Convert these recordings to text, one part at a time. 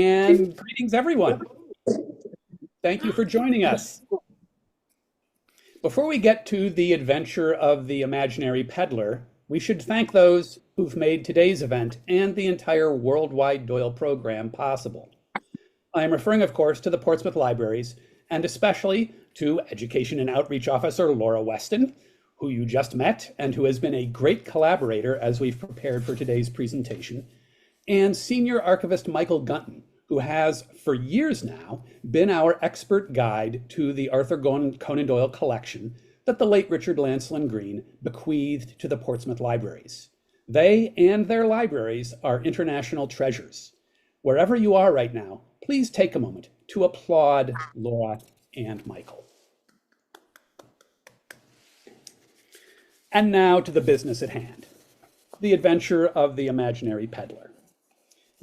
And greetings, everyone. Thank you for joining us. Before we get to the adventure of the imaginary peddler, we should thank those who've made today's event and the entire worldwide Doyle program possible. I am referring, of course, to the Portsmouth Libraries, and especially to Education and Outreach Officer Laura Weston, who you just met and who has been a great collaborator as we've prepared for today's presentation, and Senior Archivist Michael Gunton, who has, for years now, been our expert guide to the Arthur Conan Doyle collection that the late Richard Lancelyn Green bequeathed to the Portsmouth Libraries. They and their libraries are international treasures. Wherever you are right now, please take a moment to applaud Laura and Michael. And now to the business at hand, the adventure of the imaginary peddler.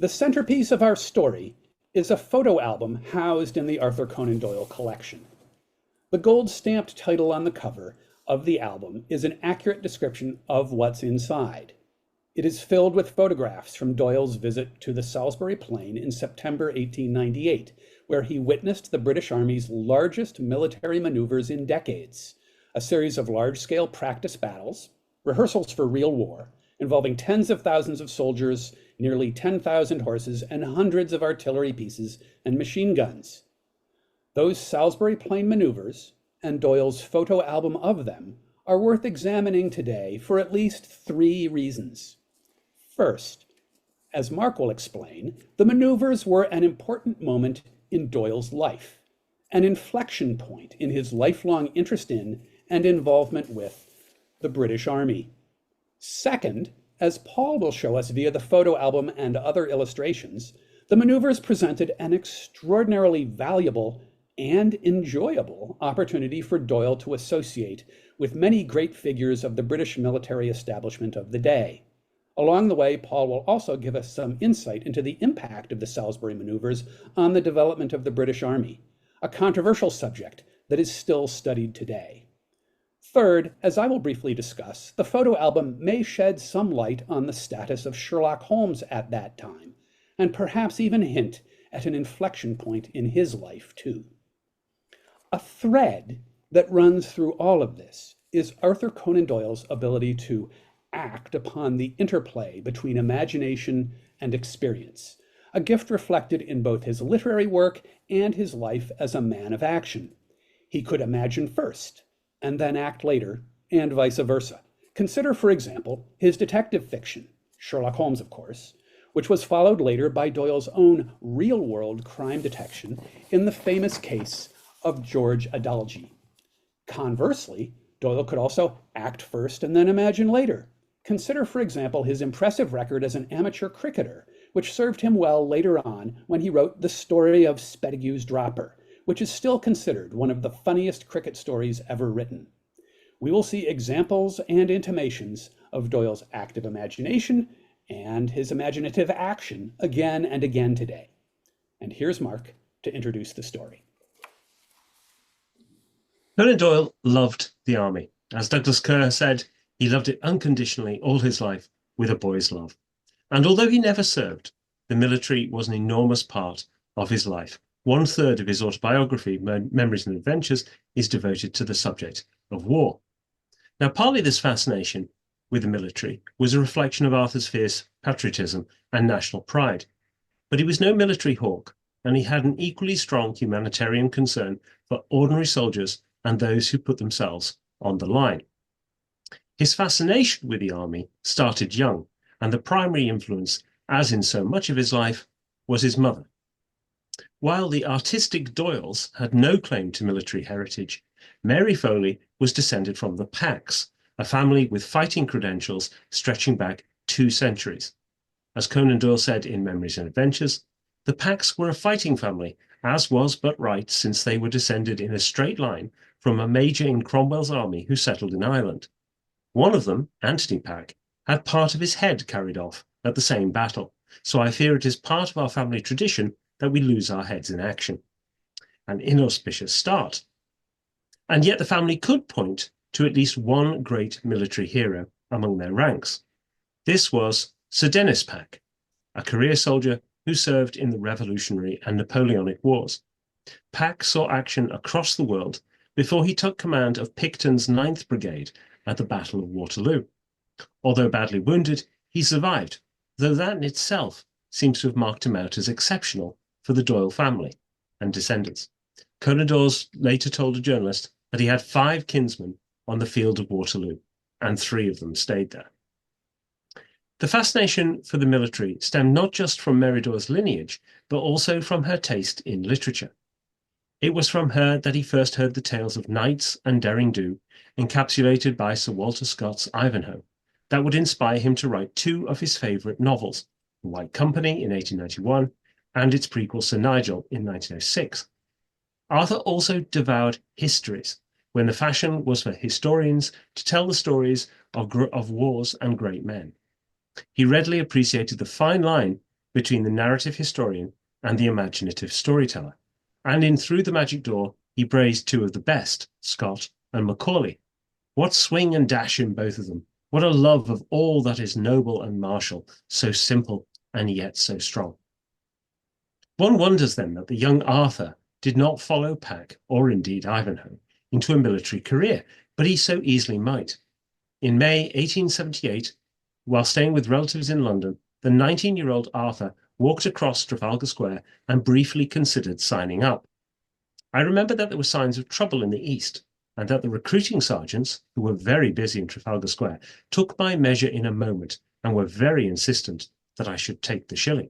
The centerpiece of our story is a photo album housed in the Arthur Conan Doyle collection. The gold-stamped title on the cover of the album is an accurate description of what's inside. It is filled with photographs from Doyle's visit to the Salisbury Plain in September 1898, where he witnessed the British Army's largest military maneuvers in decades, a series of large-scale practice battles, rehearsals for real war, involving tens of thousands of soldiers, nearly 10,000 horses, and hundreds of artillery pieces and machine guns. Those Salisbury Plain maneuvers, and Doyle's photo album of them, are worth examining today for at least 3 reasons. First, as Mark will explain, the maneuvers were an important moment in Doyle's life, an inflection point in his lifelong interest in and involvement with the British Army. Second, as Paul will show us via the photo album and other illustrations, the maneuvers presented an extraordinarily valuable and enjoyable opportunity for Doyle to associate with many great figures of the British military establishment of the day. Along the way, Paul will also give us some insight into the impact of the Salisbury maneuvers on the development of the British Army, a controversial subject that is still studied today. Third, as I will briefly discuss, the photo album may shed some light on the status of Sherlock Holmes at that time, and perhaps even hint at an inflection point in his life too. A thread that runs through all of this is Arthur Conan Doyle's ability to act upon the interplay between imagination and experience, a gift reflected in both his literary work and his life as a man of action. He could imagine first, and then act later, and vice versa. Consider, for example, his detective fiction, Sherlock Holmes, of course, which was followed later by Doyle's own real-world crime detection in the famous case of George Adalji. Conversely, Doyle could also act first and then imagine later. Consider, for example, his impressive record as an amateur cricketer, which served him well later on when he wrote The Story of Spettigue's Dropper, which is still considered one of the funniest cricket stories ever written. We will see examples and intimations of Doyle's active imagination and his imaginative action again and again today. And here's Mark to introduce the story. Conan Doyle loved the army. As Douglas Kerr said, he loved it unconditionally all his life with a boy's love. And although he never served, the military was an enormous part of his life. 1/3 of his autobiography, Memories and Adventures, is devoted to the subject of war. Now, partly this fascination with the military was a reflection of Arthur's fierce patriotism and national pride. But he was no military hawk, and he had an equally strong humanitarian concern for ordinary soldiers and those who put themselves on the line. His fascination with the army started young, and the primary influence, as in so much of his life, was his mother. While the artistic Doyles had no claim to military heritage, Mary Foley was descended from the Packs, a family with fighting credentials stretching back 2 centuries. As Conan Doyle said in Memories and Adventures, the Packs were a fighting family, as was but right, since they were descended in a straight line from a major in Cromwell's army who settled in Ireland. One of them, Anthony Pack, had part of his head carried off at the same battle, so I fear it is part of our family tradition that we lose our heads in action. An inauspicious start. And yet the family could point to at least one great military hero among their ranks. This was Sir Dennis Pack, a career soldier who served in the Revolutionary and Napoleonic Wars. Pack saw action across the world before he took command of Picton's 9th Brigade at the Battle of Waterloo. Although badly wounded, he survived, though that in itself seems to have marked him out as exceptional for the Doyle family and descendants. Conan Doyle later told a journalist that he had 5 kinsmen on the field of Waterloo, and 3 of them stayed there. The fascination for the military stemmed not just from Mary Doyle's lineage, but also from her taste in literature. It was from her that he first heard the tales of knights and derring-do, encapsulated by Sir Walter Scott's Ivanhoe, that would inspire him to write 2 of his favourite novels, The White Company in 1891 and its prequel Sir Nigel in 1906. Arthur also devoured histories, when the fashion was for historians to tell the stories of wars and great men. He readily appreciated the fine line between the narrative historian and the imaginative storyteller, and in Through the Magic Door he praised 2 of the best, Scott and Macaulay. What swing and dash in both of them! What a love of all that is noble and martial, so simple and yet so strong. One wonders then that the young Arthur did not follow Pack, or indeed Ivanhoe, into a military career, but he so easily might. In May 1878, while staying with relatives in London, the 19-year-old Arthur walked across Trafalgar Square and briefly considered signing up. I remember that there were signs of trouble in the East, and that the recruiting sergeants, who were very busy in Trafalgar Square, took my measure in a moment and were very insistent that I should take the shilling.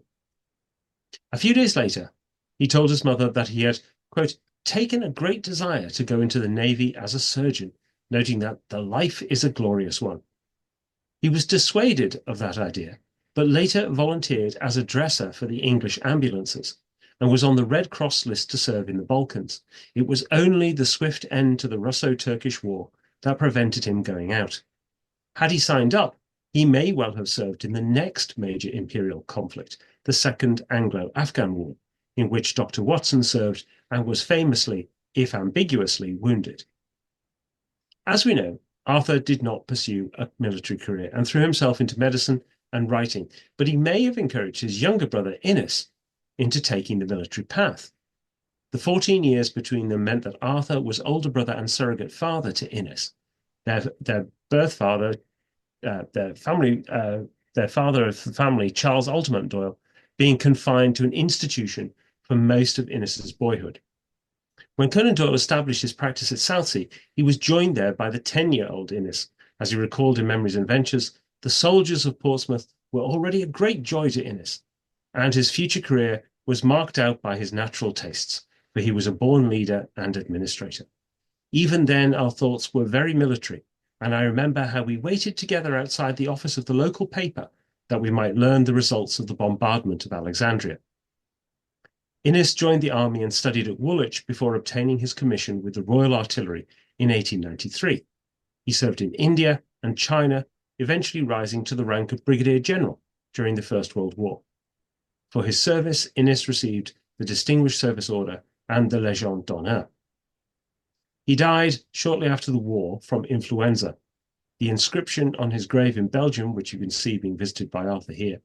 A few days later, he told his mother that he had, quote, taken a great desire to go into the Navy as a surgeon, noting that the life is a glorious one. He was dissuaded of that idea, but later volunteered as a dresser for the English ambulances, and was on the Red Cross list to serve in the Balkans. It was only the swift end to the Russo-Turkish War that prevented him going out. Had he signed up, he may well have served in the next major imperial conflict, the Second Anglo-Afghan War, in which Dr. Watson served and was famously, if ambiguously, wounded. As we know, Arthur did not pursue a military career and threw himself into medicine and writing, but he may have encouraged his younger brother Innes into taking the military path. The 14 years between them meant that Arthur was older brother and surrogate father to Innes. Their birth father, their father of the family, Charles Altamont Doyle, being confined to an institution for most of Innes's boyhood. When Conan Doyle established his practice at Southsea, he was joined there by the 10-year-old Innes. As he recalled in Memories and Adventures, the soldiers of Portsmouth were already a great joy to Innes, and his future career was marked out by his natural tastes, for he was a born leader and administrator. Even then, our thoughts were very military, and I remember how we waited together outside the office of the local paper that we might learn the results of the bombardment of Alexandria. Innes joined the army and studied at Woolwich before obtaining his commission with the Royal Artillery in 1893. He served in India and China, eventually rising to the rank of Brigadier General during the First World War. For his service, Innes received the Distinguished Service Order and the Légion d'Honneur. He died shortly after the war from influenza. The inscription on his grave in Belgium, which you can see being visited by Arthur here,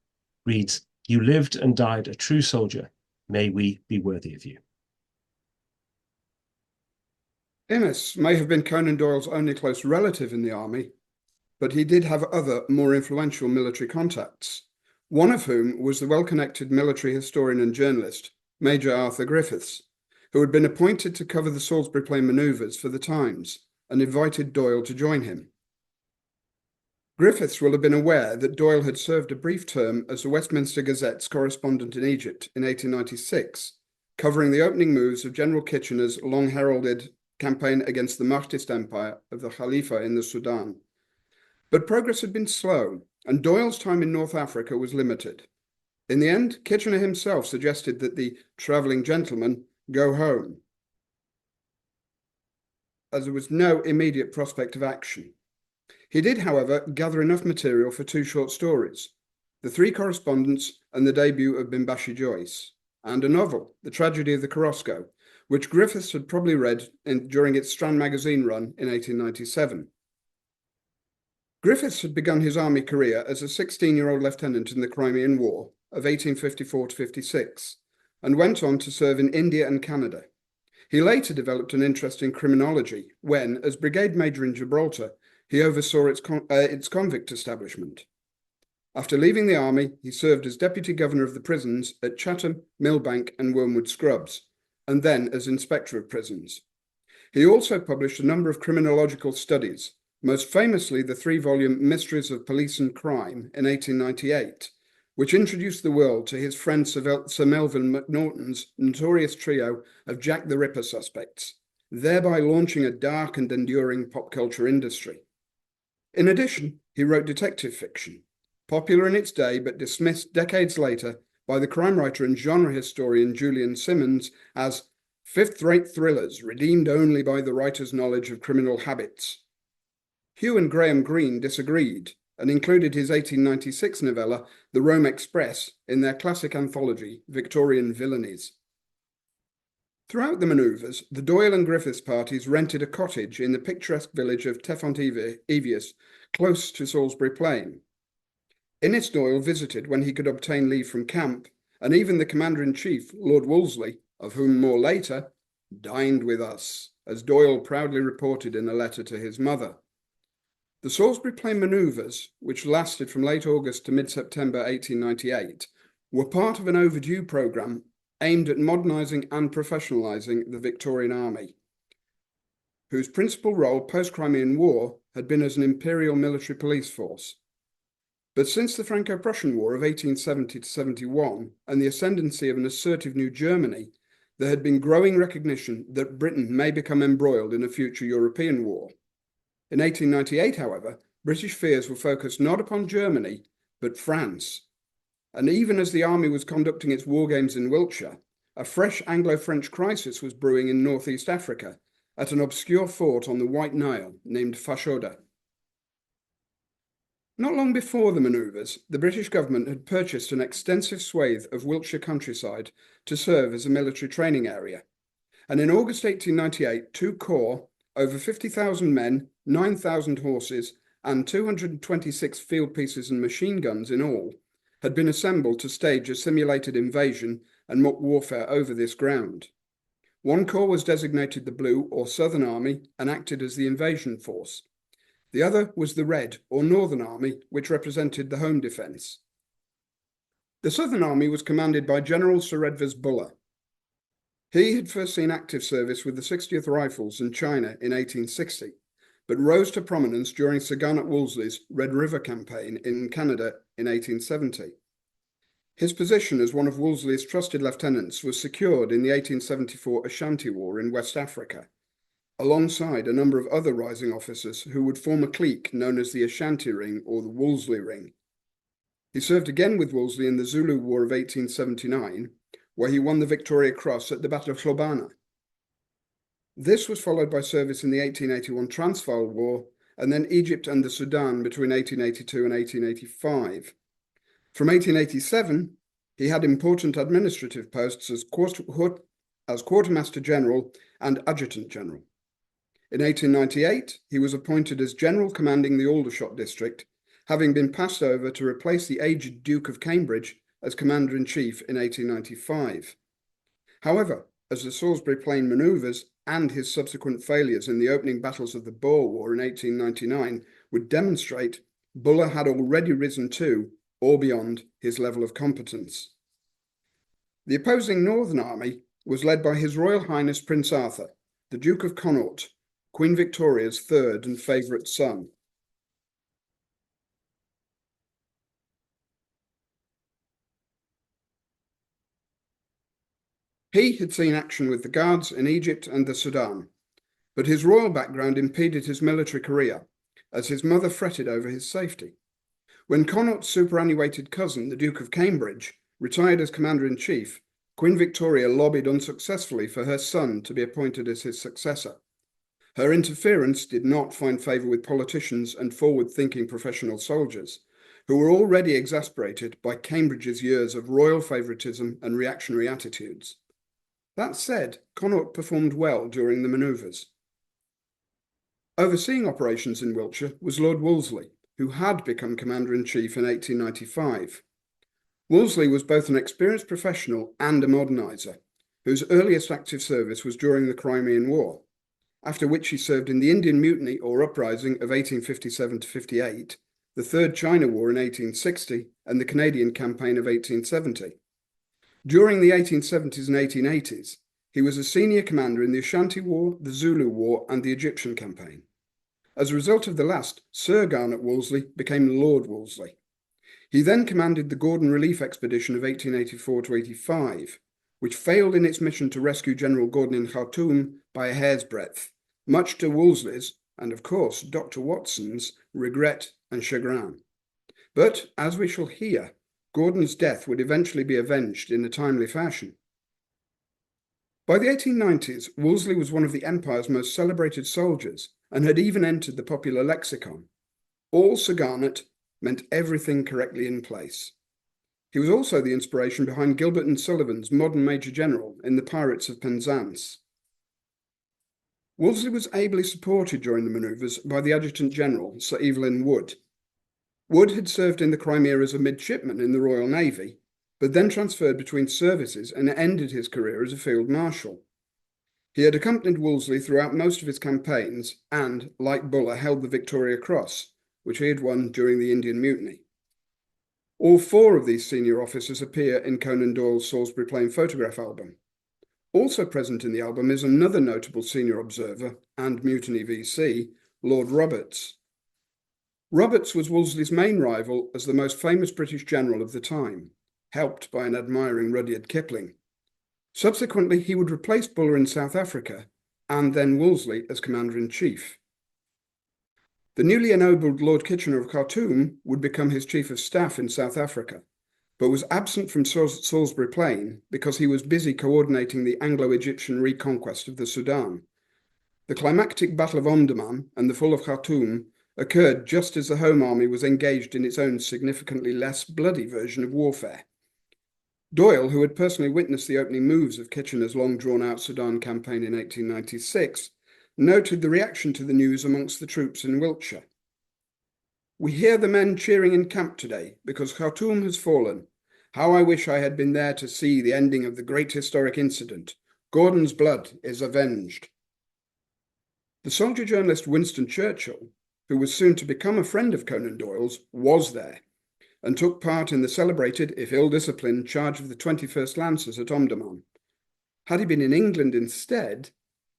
reads, "You lived and died a true soldier. May we be worthy of you." Innes may have been Conan Doyle's only close relative in the army, but he did have other, more influential military contacts, one of whom was the well-connected military historian and journalist, Major Arthur Griffiths, who had been appointed to cover the Salisbury Plain manoeuvres for the Times and invited Doyle to join him. Griffiths will have been aware that Doyle had served a brief term as the Westminster Gazette's correspondent in Egypt in 1896, covering the opening moves of General Kitchener's long-heralded campaign against the Mahdist Empire of the Khalifa in the Sudan. But progress had been slow, and Doyle's time in North Africa was limited. In the end, Kitchener himself suggested that the travelling gentleman go home, as there was no immediate prospect of action. He did, however, gather enough material for 2 short stories, The Three Correspondents and the debut of Bimbashi Joyce, and a novel, The Tragedy of the Korosko, which Griffiths had probably read during its Strand magazine run in 1897. Griffiths had begun his army career as a 16-year-old lieutenant in the Crimean War of 1854 to 56 and went on to serve in India and Canada. He later developed an interest in criminology when, as brigade major in Gibraltar, he oversaw its convict establishment. After leaving the army, he served as deputy governor of the prisons at Chatham, Millbank and Wormwood Scrubs, and then as inspector of prisons. He also published a number of criminological studies, most famously the 3-volume Mysteries of Police and Crime in 1898, which introduced the world to his friend Sir Melvin Macnaghten's notorious trio of Jack the Ripper suspects, thereby launching a dark and enduring pop culture industry. In addition, he wrote detective fiction, popular in its day but dismissed decades later by the crime writer and genre historian Julian Simmons as fifth-rate thrillers redeemed only by the writer's knowledge of criminal habits. Hugh and Graham Greene disagreed and included his 1896 novella The Rome Express in their classic anthology Victorian Villainies. Throughout the manoeuvres, the Doyle and Griffiths parties rented a cottage in the picturesque village of Tefont-Evius, close to Salisbury Plain. Innes Doyle visited when he could obtain leave from camp, and even the Commander-in-Chief, Lord Wolseley, of whom more later, dined with us, as Doyle proudly reported in a letter to his mother. The Salisbury Plain manoeuvres, which lasted from late August to mid-September 1898, were part of an overdue programme aimed at modernising and professionalising the Victorian Army, whose principal role post-Crimean War had been as an imperial military police force. But since the Franco-Prussian War of 1870 to 71 and the ascendancy of an assertive new Germany, there had been growing recognition that Britain may become embroiled in a future European war. In 1898, however, British fears were focused not upon Germany, but France. And even as the army was conducting its war games in Wiltshire, a fresh Anglo-French crisis was brewing in northeast Africa at an obscure fort on the White Nile named Fashoda. Not long before the manoeuvres, the British government had purchased an extensive swathe of Wiltshire countryside to serve as a military training area. And in August 1898, 2 corps, over 50,000 men, 9,000 horses, and 226 field pieces and machine guns in all, had been assembled to stage a simulated invasion and mock warfare over this ground. 1 corps was designated the Blue or Southern Army and acted as the invasion force. The other was the Red, or Northern Army, which represented the home defence. The Southern Army was commanded by General Sir Redvers Buller. He had first seen active service with the 60th Rifles in China in 1860, but rose to prominence during Sir Garnet Wolseley's Red River campaign in Canada in 1870. His position as one of Wolseley's trusted lieutenants was secured in the 1874 Ashanti War in West Africa, alongside a number of other rising officers who would form a clique known as the Ashanti Ring or the Wolseley Ring. He served again with Wolseley in the Zulu War of 1879, where he won the Victoria Cross at the Battle of Hlobana. This was followed by service in the 1881 Transvaal War, and then Egypt and the Sudan between 1882 and 1885. From 1887, he had important administrative posts as Quartermaster General and Adjutant General. In 1898, he was appointed as General commanding the Aldershot district, having been passed over to replace the aged Duke of Cambridge as Commander-in-Chief in 1895. However, as the Salisbury Plain manoeuvres and his subsequent failures in the opening battles of the Boer War in 1899 would demonstrate, Buller had already risen to, or beyond, his level of competence. The opposing Northern Army was led by His Royal Highness Prince Arthur, the Duke of Connaught, Queen Victoria's third and favourite son. He had seen action with the Guards in Egypt and the Sudan, but his royal background impeded his military career, as his mother fretted over his safety. When Connaught's superannuated cousin, the Duke of Cambridge, retired as Commander-in-Chief, Queen Victoria lobbied unsuccessfully for her son to be appointed as his successor. Her interference did not find favour with politicians and forward-thinking professional soldiers, who were already exasperated by Cambridge's years of royal favouritism and reactionary attitudes. That said, Connaught performed well during the manoeuvres. Overseeing operations in Wiltshire was Lord Wolseley, who had become Commander-in-Chief in 1895. Wolseley was both an experienced professional and a modernizer, whose earliest active service was during the Crimean War, after which he served in the Indian Mutiny or Uprising of 1857 to 58, the Third China War in 1860, and the Canadian Campaign of 1870. During the 1870s and 1880s, he was a senior commander in the Ashanti War, the Zulu War, and the Egyptian Campaign. As a result of the last, Sir Garnet Wolseley became Lord Wolseley. He then commanded the Gordon Relief Expedition of 1884 to 85, which failed in its mission to rescue General Gordon in Khartoum by a hair's breadth, much to Wolseley's, and of course Dr. Watson's, regret and chagrin. But, as we shall hear, Gordon's death would eventually be avenged in a timely fashion. By the 1890s, Wolseley was one of the Empire's most celebrated soldiers and had even entered the popular lexicon. All Sir Garnet meant everything correctly in place. He was also the inspiration behind Gilbert and Sullivan's modern Major General in the Pirates of Penzance. Wolseley was ably supported during the manoeuvres by the Adjutant General, Sir Evelyn Wood. Wood had served in the Crimea as a midshipman in the Royal Navy, but then transferred between services and ended his career as a Field Marshal. He had accompanied Wolseley throughout most of his campaigns and, like Buller, held the Victoria Cross, which he had won during the Indian Mutiny. All four of these senior officers appear in Conan Doyle's Salisbury Plain photograph album. Also present in the album is another notable senior observer and mutiny VC, Lord Roberts. Roberts was Wolseley's main rival as the most famous British general of the time, helped by an admiring Rudyard Kipling. Subsequently, he would replace Buller in South Africa and then Wolseley as Commander-in-Chief. The newly ennobled Lord Kitchener of Khartoum would become his Chief of Staff in South Africa, but was absent from Salisbury Plain because he was busy coordinating the Anglo-Egyptian reconquest of the Sudan. The climactic Battle of Omdurman and the fall of Khartoum occurred just as the Home Army was engaged in its own significantly less bloody version of warfare. Doyle, who had personally witnessed the opening moves of Kitchener's long-drawn-out Sudan campaign in 1896, noted the reaction to the news amongst the troops in Wiltshire. "We hear the men cheering in camp today because Khartoum has fallen. How I wish I had been there to see the ending of the great historic incident. Gordon's blood is avenged." The soldier journalist Winston Churchill, who was soon to become a friend of Conan Doyle's, was there and took part in the celebrated, if ill-disciplined, charge of the 21st Lancers at Omdurman. Had he been in England instead,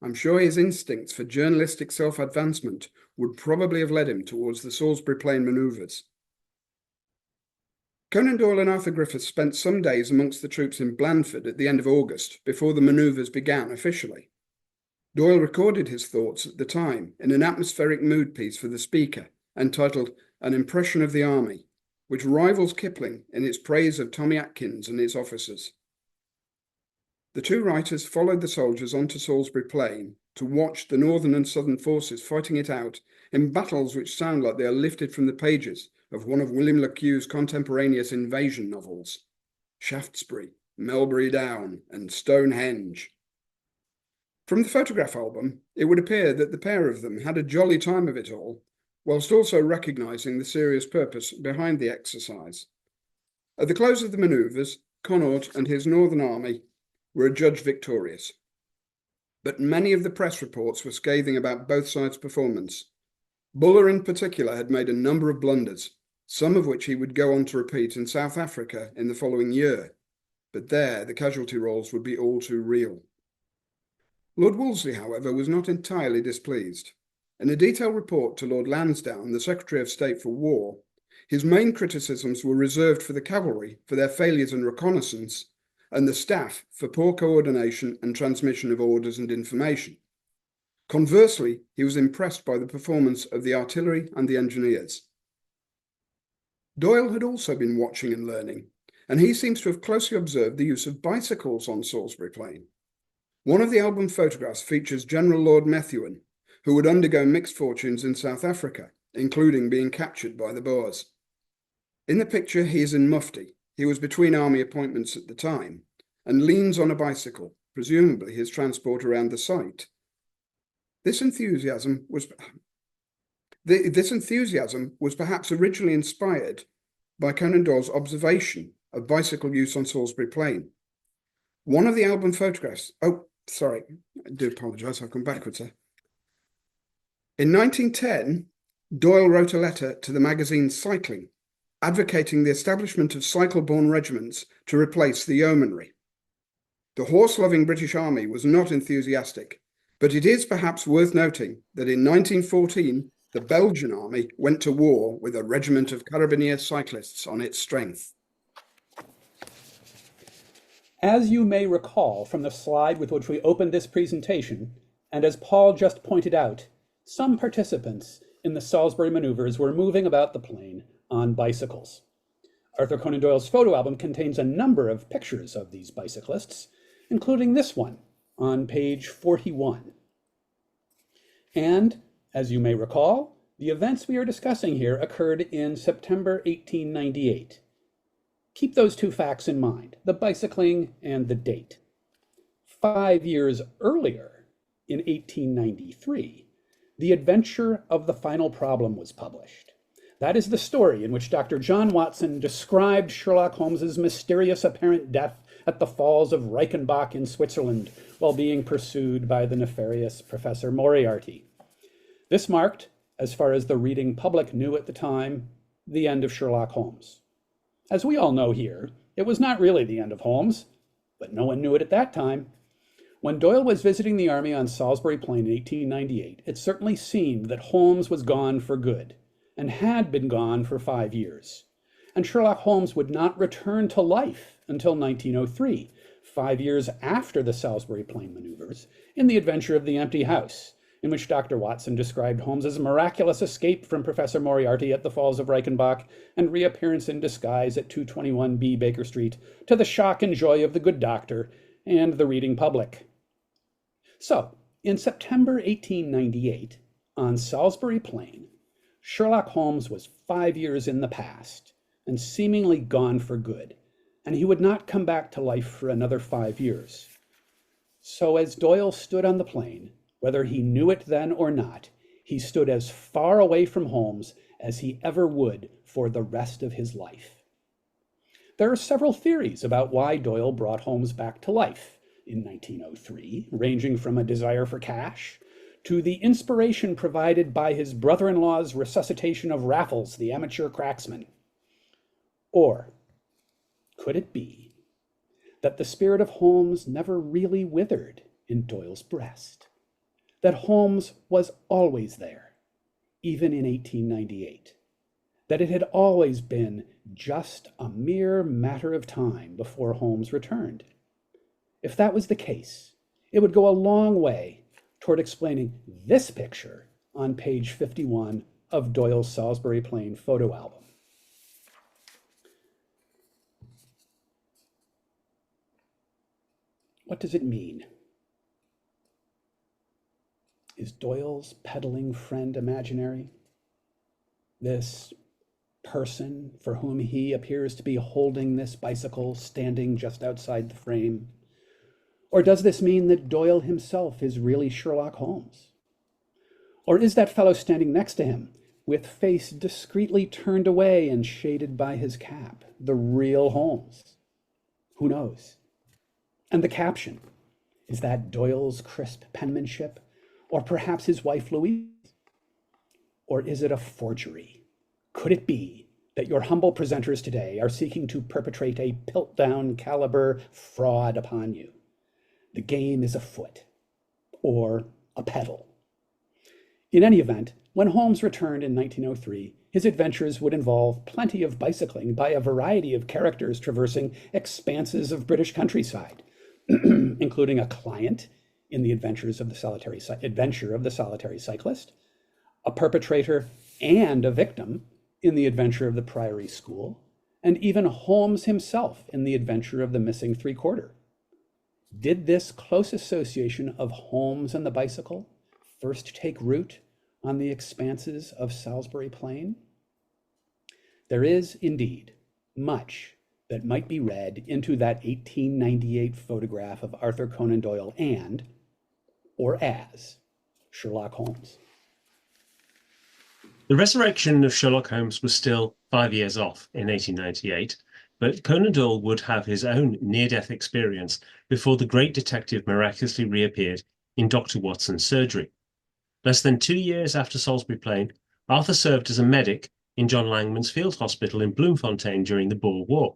I'm sure his instincts for journalistic self-advancement would probably have led him towards the Salisbury Plain manoeuvres. Conan Doyle and Arthur Griffiths spent some days amongst the troops in Blandford at the end of August before the manoeuvres began officially. Doyle recorded his thoughts at the time in an atmospheric mood piece for the Speaker entitled An Impression of the Army, which rivals Kipling in its praise of Tommy Atkins and its officers. The two writers followed the soldiers onto Salisbury Plain to watch the northern and southern forces fighting it out in battles which sound like they are lifted from the pages of one of William Le Queux's contemporaneous invasion novels, Shaftesbury, Melbury Down, and Stonehenge. From the photograph album, it would appear that the pair of them had a jolly time of it all, whilst also recognising the serious purpose behind the exercise. At the close of the manoeuvres, Connaught and his Northern Army were adjudged victorious. But many of the press reports were scathing about both sides' performance. Buller in particular had made a number of blunders, some of which he would go on to repeat in South Africa in the following year, but there the casualty rolls would be all too real. Lord Wolseley, however, was not entirely displeased. In a detailed report to Lord Lansdowne, the Secretary of State for War, his main criticisms were reserved for the cavalry for their failures in reconnaissance and the staff for poor coordination and transmission of orders and information. Conversely, he was impressed by the performance of the artillery and the engineers. Doyle had also been watching and learning, and he seems to have closely observed the use of bicycles on Salisbury Plain. One of the album photographs features General Lord Methuen, who would undergo mixed fortunes in South Africa, including being captured by the Boers. In the picture, he is in mufti. He was between army appointments at the time, and leans on a bicycle, presumably his transport around the site. This enthusiasm was perhaps originally inspired by Conan Doyle's observation of bicycle use on Salisbury Plain. One of the album photographs, oh, sorry, I do apologise, I've gone backwards there. In 1910, Doyle wrote a letter to the magazine Cycling, advocating the establishment of cycle-borne regiments to replace the yeomanry. The horse-loving British Army was not enthusiastic, but it is perhaps worth noting that in 1914, the Belgian Army went to war with a regiment of Carabinier cyclists on its strength. As you may recall from the slide with which we opened this presentation, and as Paul just pointed out, some participants in the Salisbury maneuvers were moving about the plain on bicycles. Arthur Conan Doyle's photo album contains a number of pictures of these bicyclists, including this one on page 41. And, as you may recall, the events we are discussing here occurred in September 1898. Keep those two facts in mind, the bicycling and the date. 5 years earlier, in 1893, The Adventure of the Final Problem was published. That is the story in which Dr. John Watson described Sherlock Holmes's mysterious apparent death at the falls of Reichenbach in Switzerland while being pursued by the nefarious Professor Moriarty. This marked, as far as the reading public knew at the time, the end of Sherlock Holmes. As we all know here, it was not really the end of Holmes, but no one knew it at that time. When Doyle was visiting the army on Salisbury Plain in 1898, it certainly seemed that Holmes was gone for good, and had been gone for 5 years. And Sherlock Holmes would not return to life until 1903, 5 years after the Salisbury Plain maneuvers, in The Adventure of the Empty House, in which Dr. Watson described Holmes's miraculous escape from Professor Moriarty at the Falls of Reichenbach and reappearance in disguise at 221B Baker Street, to the shock and joy of the good doctor and the reading public. So, in September 1898, on Salisbury Plain, Sherlock Holmes was 5 years in the past and seemingly gone for good, and he would not come back to life for another 5 years. So as Doyle stood on the plain, whether he knew it then or not, he stood as far away from Holmes as he ever would for the rest of his life. There are several theories about why Doyle brought Holmes back to life in 1903, ranging from a desire for cash to the inspiration provided by his brother-in-law's resuscitation of Raffles, the amateur cracksman. Or could it be that the spirit of Holmes never really withered in Doyle's breast? That Holmes was always there, even in 1898? That it had always been just a mere matter of time before Holmes returned? If that was the case, it would go a long way toward explaining this picture on page 51 of Doyle's Salisbury Plain photo album. What does it mean? Is Doyle's peddling friend imaginary? This person for whom he appears to be holding this bicycle standing just outside the frame? Or does this mean that Doyle himself is really Sherlock Holmes? Or is that fellow standing next to him, with face discreetly turned away and shaded by his cap, the real Holmes? Who knows? And the caption, is that Doyle's crisp penmanship, or perhaps his wife Louise? Or is it a forgery? Could it be that your humble presenters today are seeking to perpetrate a Piltdown caliber fraud upon you? The game is afoot, or a peddle. In any event, when Holmes returned in 1903, his adventures would involve plenty of bicycling by a variety of characters traversing expanses of British countryside, including a client in the Adventure of the Solitary Cyclist, a perpetrator and a victim in the Adventure of the Priory School, and even Holmes himself in the Adventure of the Missing Three-Quarter. Did this close association of Holmes and the bicycle first take root on the expanses of Salisbury Plain? There is indeed much that might be read into that 1898 photograph of Arthur Conan Doyle or as, Sherlock Holmes. The resurrection of Sherlock Holmes was still 5 years off in 1898, but Conan Doyle would have his own near-death experience before the great detective miraculously reappeared in Dr. Watson's surgery. Less than 2 years after Salisbury Plain, Arthur served as a medic in John Langman's field hospital in Bloemfontein during the Boer War.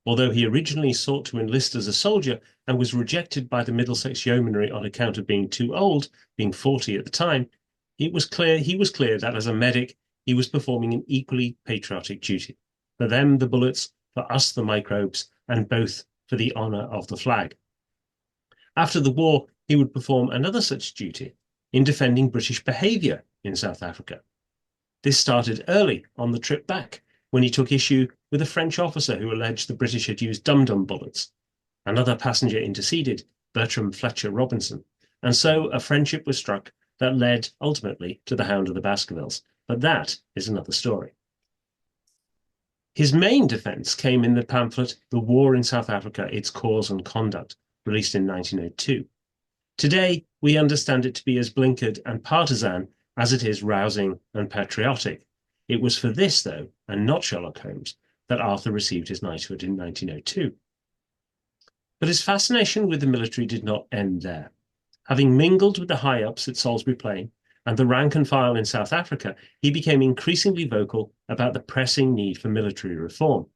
Although he originally sought to enlist as a soldier and was rejected by the Middlesex Yeomanry on account of being too old, being 40 at the time, he was clear that as a medic, he was performing an equally patriotic duty. For them, the bullets, for us, the microbes, and both for the honour of the flag. After the war, he would perform another such duty in defending British behaviour in South Africa. This started early on the trip back, when he took issue with a French officer who alleged the British had used dum-dum bullets. Another passenger interceded, Bertram Fletcher Robinson, and so a friendship was struck that led ultimately to the Hound of the Baskervilles. But that is another story. His main defence came in the pamphlet The War in South Africa, Its Cause and Conduct, released in 1902. Today, we understand it to be as blinkered and partisan as it is rousing and patriotic. It was for this, though, and not Sherlock Holmes, that Arthur received his knighthood in 1902. But his fascination with the military did not end there. Having mingled with the high-ups at Salisbury Plain and the rank and file in South Africa, he became increasingly vocal about the pressing need for military reform.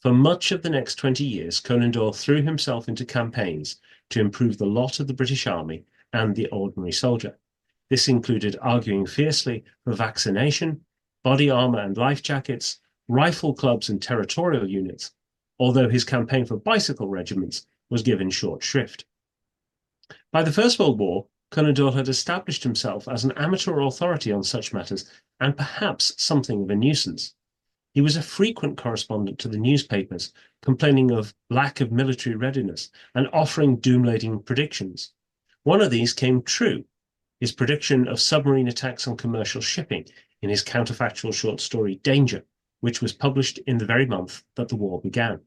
For much of the next 20 years, Conan Doyle threw himself into campaigns to improve the lot of the British Army and the ordinary soldier. This included arguing fiercely for vaccination, body armour and life jackets, rifle clubs and territorial units, although his campaign for bicycle regiments was given short shrift. By the First World War, Conan Doyle had established himself as an amateur authority on such matters and perhaps something of a nuisance. He was a frequent correspondent to the newspapers, complaining of lack of military readiness and offering doom-laden predictions. One of these came true, his prediction of submarine attacks on commercial shipping in his counterfactual short story Danger, which was published in the very month that the war began.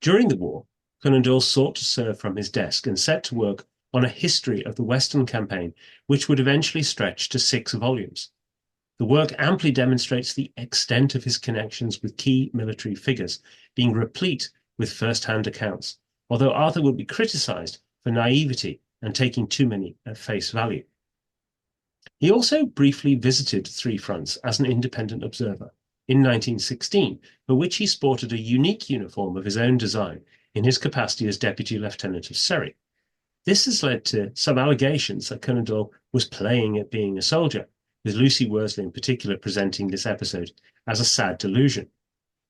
During the war, Conan Doyle sought to serve from his desk and set to work on a history of the Western campaign, which would eventually stretch to 6 volumes. The work amply demonstrates the extent of his connections with key military figures, being replete with first-hand accounts, although Arthur would be criticised for naivety and taking too many at face value. He also briefly visited 3 fronts as an independent observer in 1916, for which he sported a unique uniform of his own design in his capacity as Deputy Lieutenant of Surrey. This has led to some allegations that Conan Doyle was playing at being a soldier, with Lucy Worsley in particular presenting this episode as a sad delusion.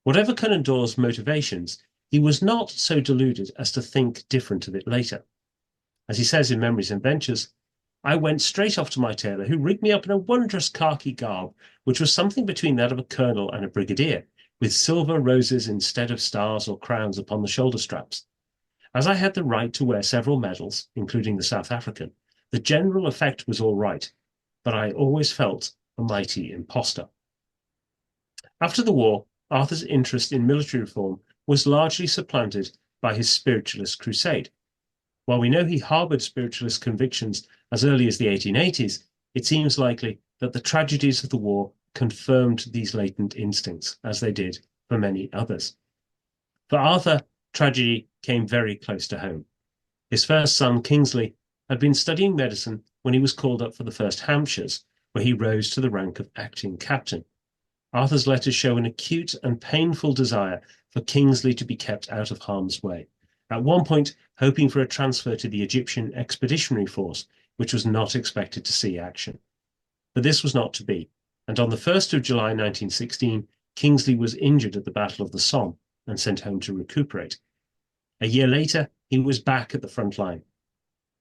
Whatever Conan Doyle's motivations, he was not so deluded as to think different of it later. As he says in Memories and Ventures, I went straight off to my tailor, who rigged me up in a wondrous khaki garb, which was something between that of a colonel and a brigadier, with silver roses instead of stars or crowns upon the shoulder straps. As I had the right to wear several medals, including the South African, the general effect was all right, but I always felt a mighty impostor. After the war, Arthur's interest in military reform was largely supplanted by his spiritualist crusade. While we know he harboured spiritualist convictions as early as the 1880s, it seems likely that the tragedies of the war confirmed these latent instincts, as they did for many others. For Arthur, tragedy came very close to home. His first son, Kingsley, had been studying medicine when he was called up for the 1st Hampshires, where he rose to the rank of acting captain. Arthur's letters show an acute and painful desire for Kingsley to be kept out of harm's way, at one point hoping for a transfer to the Egyptian Expeditionary Force, which was not expected to see action. But this was not to be, and on the 1st of July 1916, Kingsley was injured at the Battle of the Somme and sent home to recuperate. A year later, he was back at the front line.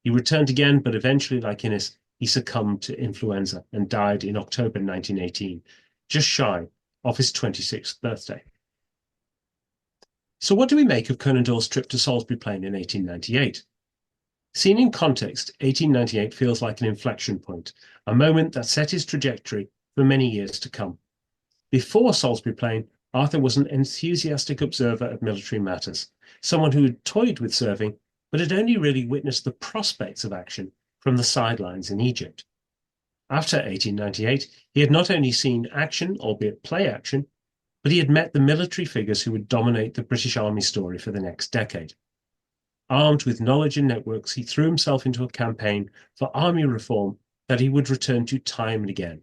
He returned again, but eventually, like Innes, he succumbed to influenza and died in October 1918, just shy of his 26th birthday. So what do we make of Conan Doyle's trip to Salisbury Plain in 1898? Seen in context, 1898 feels like an inflection point, a moment that set his trajectory for many years to come. Before Salisbury Plain, Arthur was an enthusiastic observer of military matters, someone who had toyed with serving, but had only really witnessed the prospects of action from the sidelines in Egypt. After 1898, he had not only seen action, albeit play action, but he had met the military figures who would dominate the British Army story for the next decade. Armed with knowledge and networks, he threw himself into a campaign for army reform that he would return to time and again.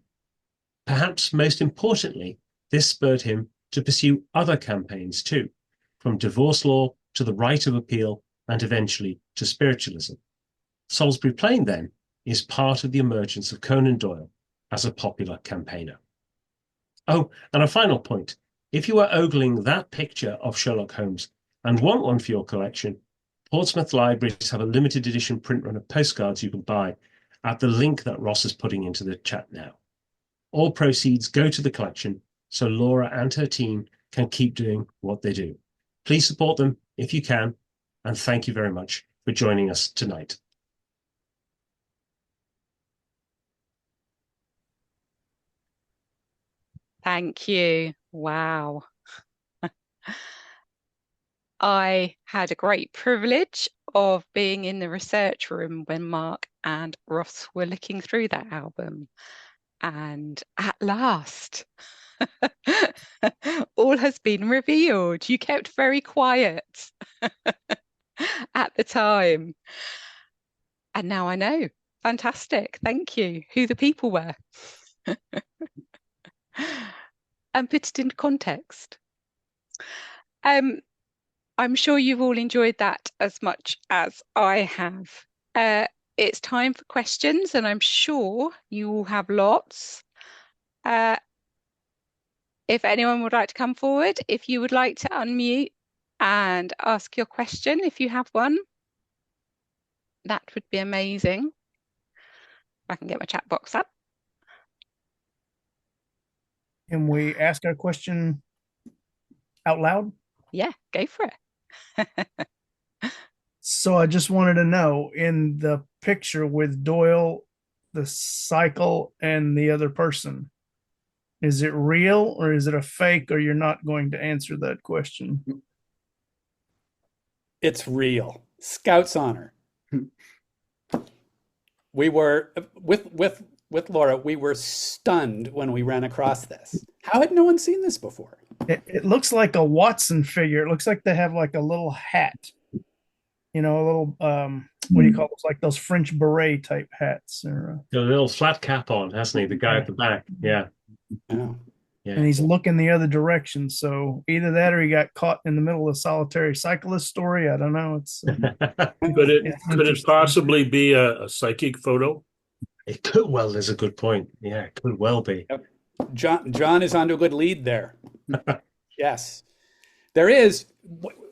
Perhaps most importantly, this spurred him to pursue other campaigns too, from divorce law to the right of appeal and eventually to spiritualism. Salisbury Plain, then, is part of the emergence of Conan Doyle as a popular campaigner. Oh, and a final point. If you are ogling that picture of Sherlock Holmes and want one for your collection, Portsmouth Libraries have a limited edition print run of postcards you can buy at the link that Ross is putting into the chat now. All proceeds go to the collection so Laura and her team can keep doing what they do. Please support them if you can, and thank you very much for joining us tonight. Thank you. Wow. I had a great privilege of being in the research room when Mark and Ross were looking through that album. And at last, all has been revealed. You kept very quiet at the time. And now I know. Fantastic. Thank you. Who the people were. And put it into context. I'm sure you've all enjoyed that as much as I have. It's time for questions, and I'm sure you all have lots. If anyone would like to come forward, if you would like to unmute and ask your question, if you have one, that would be amazing. I can get my chat box up. Can we ask our question out loud? Yeah, go for it. So I just wanted to know, in the picture with Doyle, the cycle, and the other person, is it real or is it a fake, or you're not going to answer that question? It's real. Scout's honor. We were with Laura, we were stunned when we ran across this. How had no one seen this before? It looks like a Watson figure. It looks like they have like a little hat, a little what do you call those, like those French beret type hats, or Got a little flat cap on, hasn't he? The guy at the back. Yeah. Oh. Yeah. and he's looking the other direction. So either that or he got caught in the middle of a solitary cyclist story. I don't know. It's Could it possibly be a psychic photo? It could. Well, there's a good point. Yeah, it could well be. Yep. John is onto a good lead there. Yes. There is,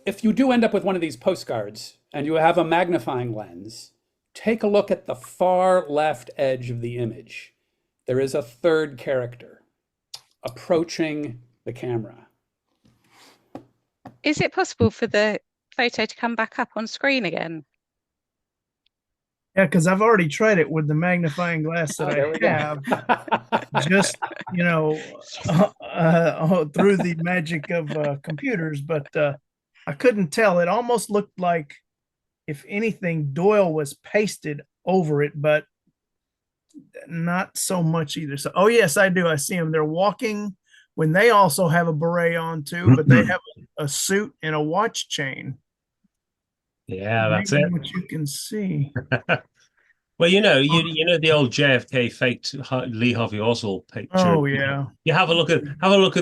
if you do end up with one of these postcards and you have a magnifying lens, take a look at the far left edge of the image. There is a third character approaching the camera. Is it possible for the photo to come back up on screen again? Yeah, because I've already tried it with the magnifying glass that There we I have, just through the magic of computers, but I couldn't tell. It almost looked like, if anything, Doyle was pasted over it, but not so much either. So, oh yes, I do. I see them. They're walking when they also have a beret on too, but they have a suit and a watch chain. Yeah, that's Maybe it. what you can see. Well, you know the old JFK faked Lee Harvey Oswald picture. Oh yeah. You have a look at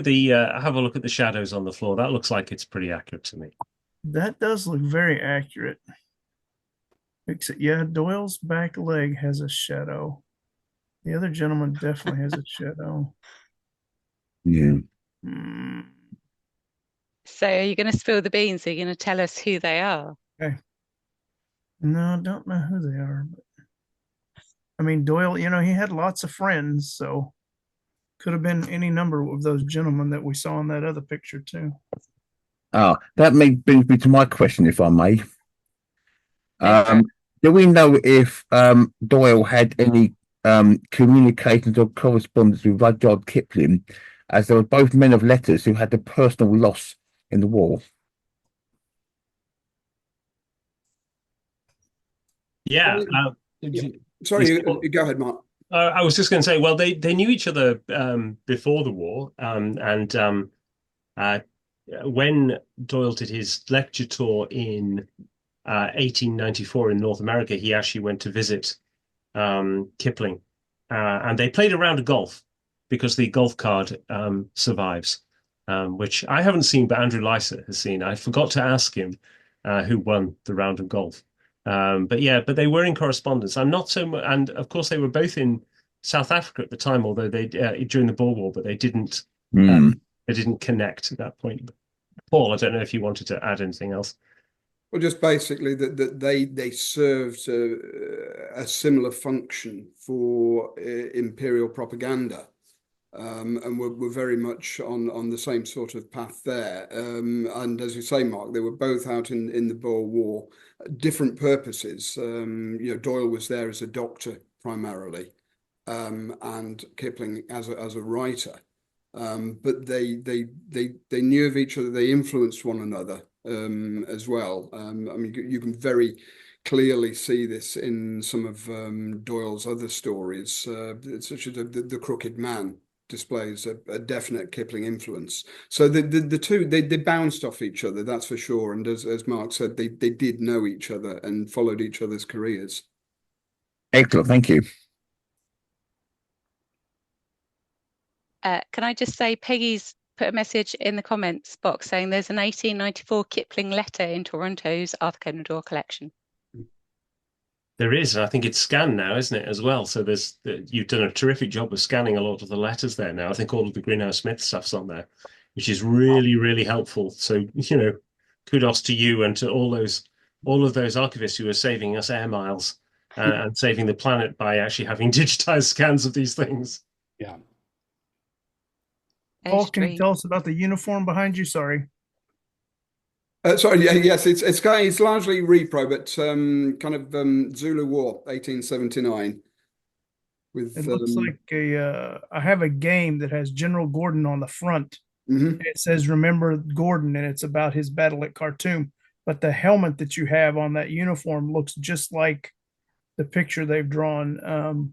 the shadows on the floor. That looks like it's pretty accurate to me. That does look very accurate. Except, yeah, Doyle's back leg has a shadow. The other gentleman definitely has a shadow. Yeah. So are you going to spill the beans? Are you going to tell us who they are? Okay. No, I don't know who they are. But I mean, Doyle, he had lots of friends, so could have been any number of those gentlemen that we saw in that other picture too. Oh, that brings me to my question, if I may. Okay. Do we know if Doyle had any communications or correspondence with Rudyard Kipling, as they were both men of letters who had a personal loss in the war? Yeah. Sorry, you go ahead, Mark. I was just going to say, well, they knew each other before the war, and When Doyle did his lecture tour in 1894 in North America, he actually went to visit Kipling, and they played a round of golf because the golf card survives, which I haven't seen, but Andrew Lycett has seen. I forgot to ask him who won the round of golf. But they were in correspondence. I'm not so much, and of course they were both in South Africa at the time, although they during the Boer War, but they didn't connect at that point. Paul, I don't know if you wanted to add anything else. Well, just basically that they served a similar function for imperial propaganda, and were very much on the same sort of path there. And as you say, Mark, they were both out in the Boer War, different purposes. Doyle was there as a doctor primarily, and Kipling as a writer. But they knew of each other. They influenced one another as well. You can very clearly see this in some of Doyle's other stories, such as the Crooked Man displays a definite Kipling influence. So the two they bounced off each other, that's for sure. And as Mark said, they did know each other and followed each other's careers. Excellent, thank you. Can I just say, Peggy's put a message in the comments box saying there's an 1894 Kipling letter in Toronto's Arthur Conan Doyle collection. There is, and I think it's scanned now, isn't it, as well? So you've done a terrific job of scanning a lot of the letters there now. I think all of the Greenhouse Smith stuff's on there, which is really, really helpful. So, kudos to you and to all of those archivists who are saving us air miles and saving the planet by actually having digitized scans of these things. Yeah. Paul, can you tell us about the uniform behind you? Sorry. Sorry, yes, it's largely repro, but kind of Zulu War, 1879. It looks like I have a game that has General Gordon on the front. It says "Remember Gordon," and it's about his battle at Khartoum. But the helmet that you have on that uniform looks just like the picture they've drawn.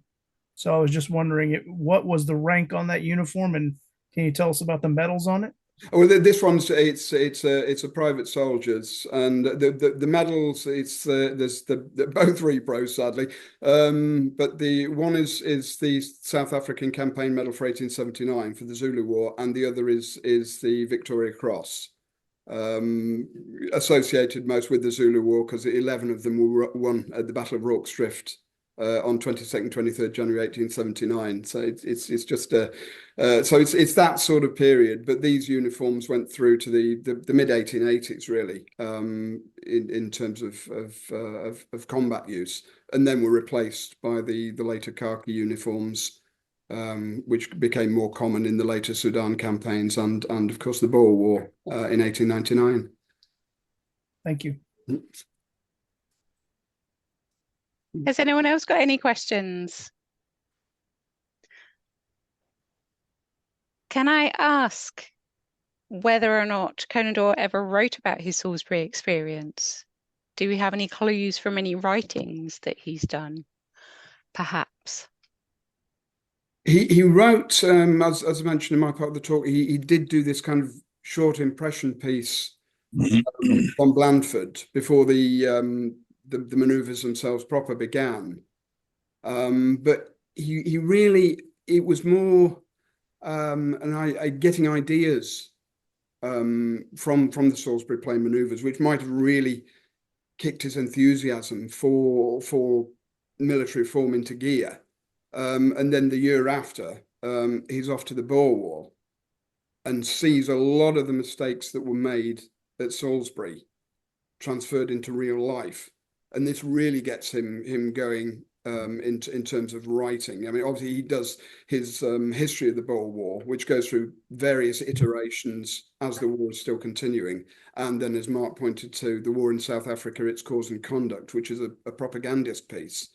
So I was just wondering, what was the rank on that uniform, and can you tell us about the medals on it? Well, this one's it's a private soldiers, and the medals there's both repros sadly, but the one is the South African Campaign Medal for 1879 for the Zulu War, and the other is the Victoria Cross, associated most with the Zulu War because 11 of them were won at the Battle of Rorke's Drift. On 22nd, 23rd January 1879. So it's just it's that sort of period. But these uniforms went through to the mid 1880s, really, in terms of combat use, and then were replaced by the later khaki uniforms, which became more common in the later Sudan campaigns and of course the Boer War in 1899. Thank you. Has anyone else got any questions? Can I ask whether or not Conan Doyle ever wrote about his Salisbury experience? Do we have any clues from any writings that he's done, perhaps? He wrote, as I mentioned in my part of the talk, he did do this kind of short impression piece on Blandford before the manoeuvres themselves proper began, but he really, it was more and I getting ideas from the Salisbury Plain manoeuvres, which might have really kicked his enthusiasm for military reform into gear. And then the year after, he's off to the Boer War and sees a lot of the mistakes that were made at Salisbury transferred into real life. And this really gets him going in terms of writing. I mean, obviously he does his history of the Boer War, which goes through various iterations as the war is still continuing. And then, as Mark pointed to, the war in South Africa, its cause and conduct, which is a propagandist piece,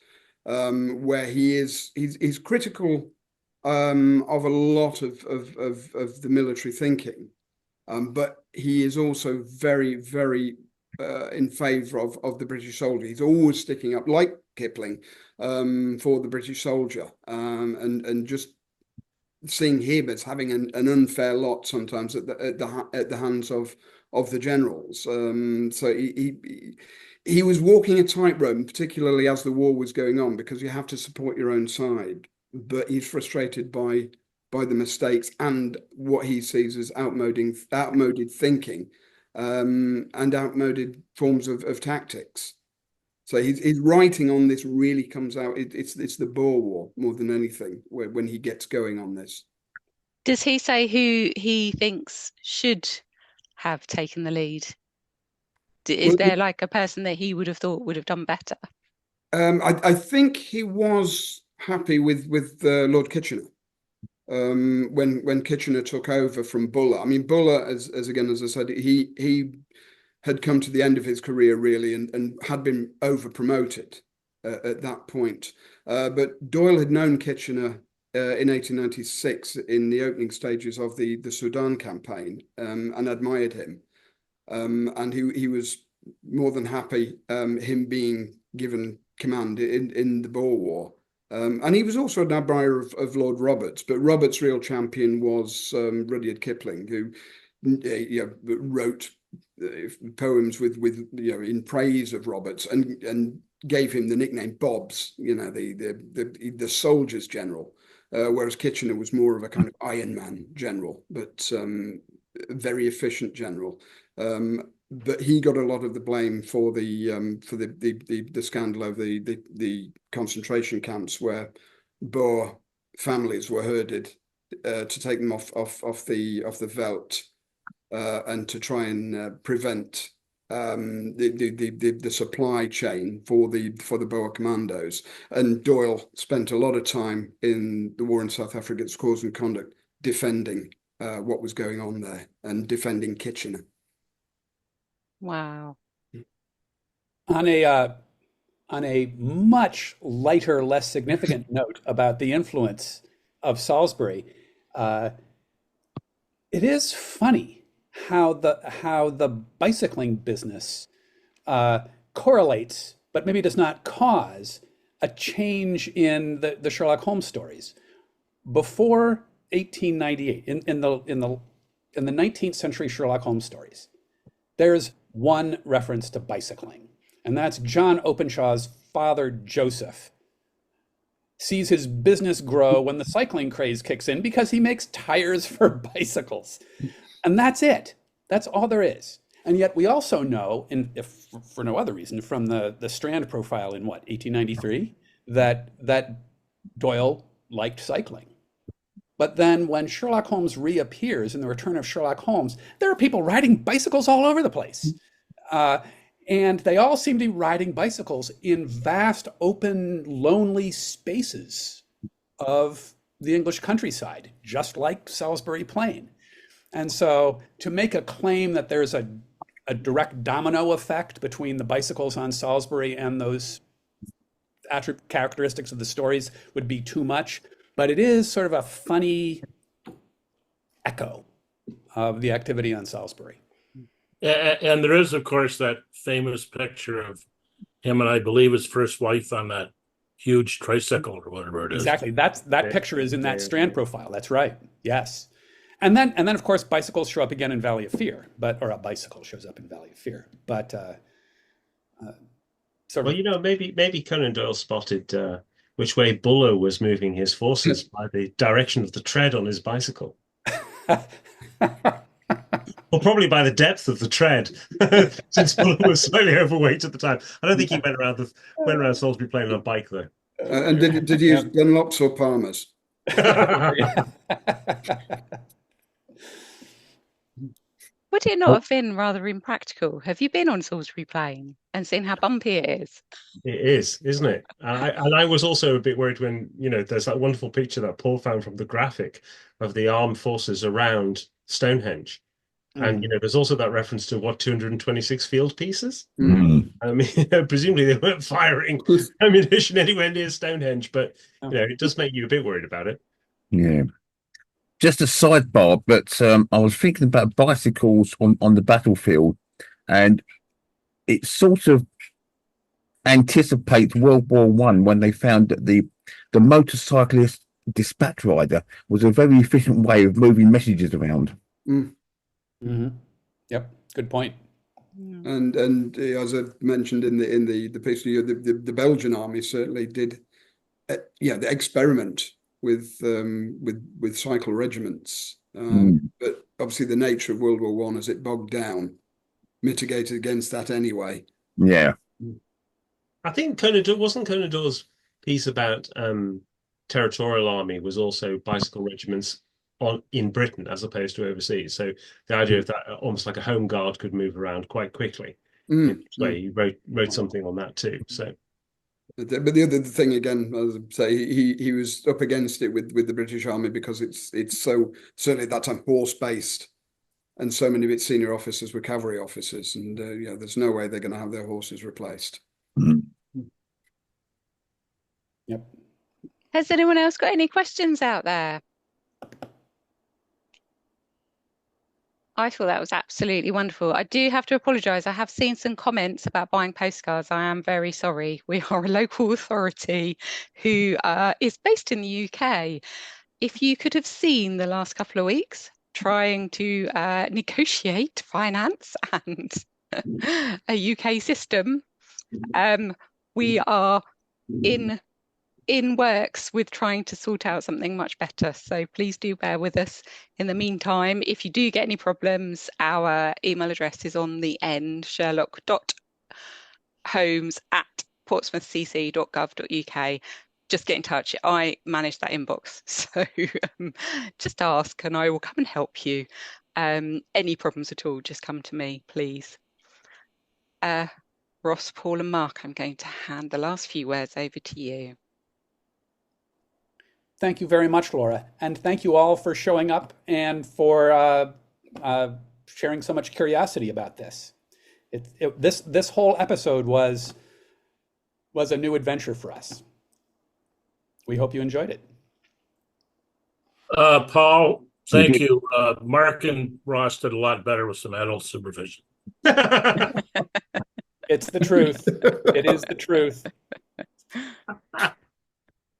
where he's critical of a lot of the military thinking, but he is also very, very in favour of the British soldier. He's always sticking up, like Kipling, for the British soldier, and just seeing him as having an unfair lot sometimes at the hands of the generals. So he was walking a tightrope, particularly as the war was going on, because you have to support your own side. But he's frustrated by the mistakes and what he sees as outmoded thinking, and outmoded forms of tactics. So his writing on this really comes out. It's the Boer War more than anything when he gets going on this. Does he say who he thinks should have taken the lead? Is there like a person that he would have thought would have done better? I think he was happy with Lord Kitchener. When Kitchener took over from Buller. I mean, Buller, as I said, he had come to the end of his career really, and had been over promoted at that point. But Doyle had known Kitchener in 1896 in the opening stages of the Sudan campaign, and admired him. And he was more than happy him being given command in the Boer War. And he was also an admirer of Lord Roberts, but Roberts' real champion was Rudyard Kipling, who wrote poems with in praise of Roberts, and gave him the nickname Bobs, the soldier's general, whereas Kitchener was more of a kind of Iron Man general, but very efficient general. But he got a lot of the blame for the scandal over the concentration camps where Boer families were herded to take them off the veldt, and to try and prevent the supply chain for the Boer commandos. And Doyle spent a lot of time in the war in South Africa's Cause and Conduct defending what was going on there and defending Kitchener. Wow. On a much lighter, less significant note about the influence of Salisbury, it is funny how the bicycling business correlates, but maybe does not cause, a change in the Sherlock Holmes stories. Before 1898, in the 19th century Sherlock Holmes stories, there's one reference to bicycling, and that's John Openshaw's father, Joseph, sees his business grow when the cycling craze kicks in because he makes tires for bicycles. And that's it. That's all there is. And yet we also know, if for no other reason, from the Strand profile in 1893, that Doyle liked cycling. But then when Sherlock Holmes reappears in The Return of Sherlock Holmes, there are people riding bicycles all over the place. And they all seem to be riding bicycles in vast, open, lonely spaces of the English countryside, just like Salisbury Plain. And so to make a claim that there's a direct domino effect between the bicycles on Salisbury and those characteristics of the stories would be too much. But it is sort of a funny echo of the activity on Salisbury. And there is, of course, that famous picture of him and I believe his first wife on that huge tricycle or whatever it is. Exactly. That picture is in that Strand profile. That's right. Yes. And then of course bicycles show up again in Valley of Fear, or a bicycle shows up in Valley of Fear. But maybe Conan Doyle spotted which way Buller was moving his forces by the direction of the tread on his bicycle. Or probably by the depth of the tread, since Buller was slightly overweight at the time. I don't think he went around Salisbury Plain on a bike though. And did he use Dunlops or Palmers? Would it not have been rather impractical? Have you been on Salisbury Plain and seen how bumpy it is? It is, isn't it? And I was also a bit worried when, there's that wonderful picture that Paul found from the graphic of the armed forces around Stonehenge. And, there's also that reference to 226 field pieces. I mean, presumably they weren't firing ammunition anywhere near Stonehenge, but, it does make you a bit worried about it. Yeah. Just a sidebar, but I was thinking about bicycles on the battlefield, and it sort of anticipates World War I when they found that the motorcyclists dispatch rider was a very efficient way of moving messages around. Mm-hmm. Yep, good point. And as I mentioned in the piece, the Belgian army certainly did, the experiment with cycle regiments. But obviously, the nature of World War One, as it bogged down, mitigated against that anyway. Yeah. I think wasn't Conan Doyle's piece about territorial army was also bicycle regiments in Britain as opposed to overseas. So the idea of that almost like a home guard could move around quite quickly. He wrote something on that too. So, but the other thing again, as I say, he was up against it with the British Army because it's so certainly at that time horse based, and so many of its senior officers were cavalry officers, and there's no way they're going to have their horses replaced. Yep. Has anyone else got any questions out there? I thought that was absolutely wonderful. I do have to apologise. I have seen some comments about buying postcards. I am very sorry. We are a local authority who is based in the UK. If you could have seen the last couple of weeks trying to negotiate finance and a UK system, we are in works with trying to sort out something much better. So please do bear with us. In the meantime, if you do get any problems, our email address is on the end, sherlock.holmes@portsmouthcc.gov.uk. Just get in touch. I manage that inbox. So just ask and I will come and help you. Any problems at all, just come to me, please. Ross, Paul and Mark, I'm going to hand the last few words over to you. Thank you very much, Laura. And thank you all for showing up and for sharing so much curiosity about this. This whole episode was a new adventure for us. We hope you enjoyed it. Paul, thank you. Mark and Ross did a lot better with some adult supervision. It's the truth. It is the truth.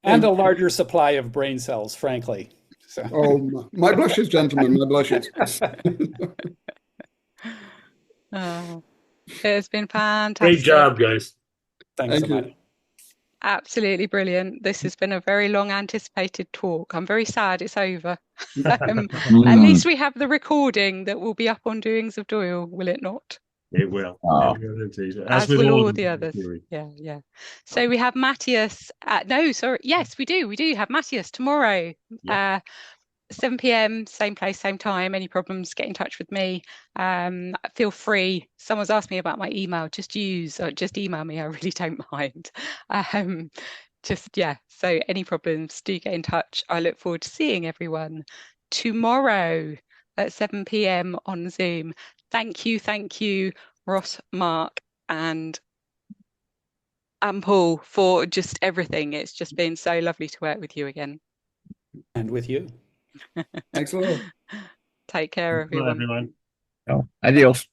And a larger supply of brain cells, frankly. So. Oh, my blushes, gentlemen, my blushes. It's been fantastic. Great job, guys. Thanks so much. Absolutely brilliant. This has been a very long anticipated talk. I'm very sad it's over. At least we have the recording that will be up on Doings of Doyle, will it not? It will. Oh. As will all the others. Yeah. So we have Matthias. Yes, we do. We do have Matthias tomorrow. 7 p.m, same place, same time. Any problems, get in touch with me. Feel free. Someone's asked me about my email. Just email me. I really don't mind. So any problems, do get in touch. I look forward to seeing everyone tomorrow at 7 p.m. on Zoom. Thank you, Ross, Mark, and Paul for just everything. It's just been so lovely to work with you again. And with you. Thanks a lot. Take care, everyone. Adios.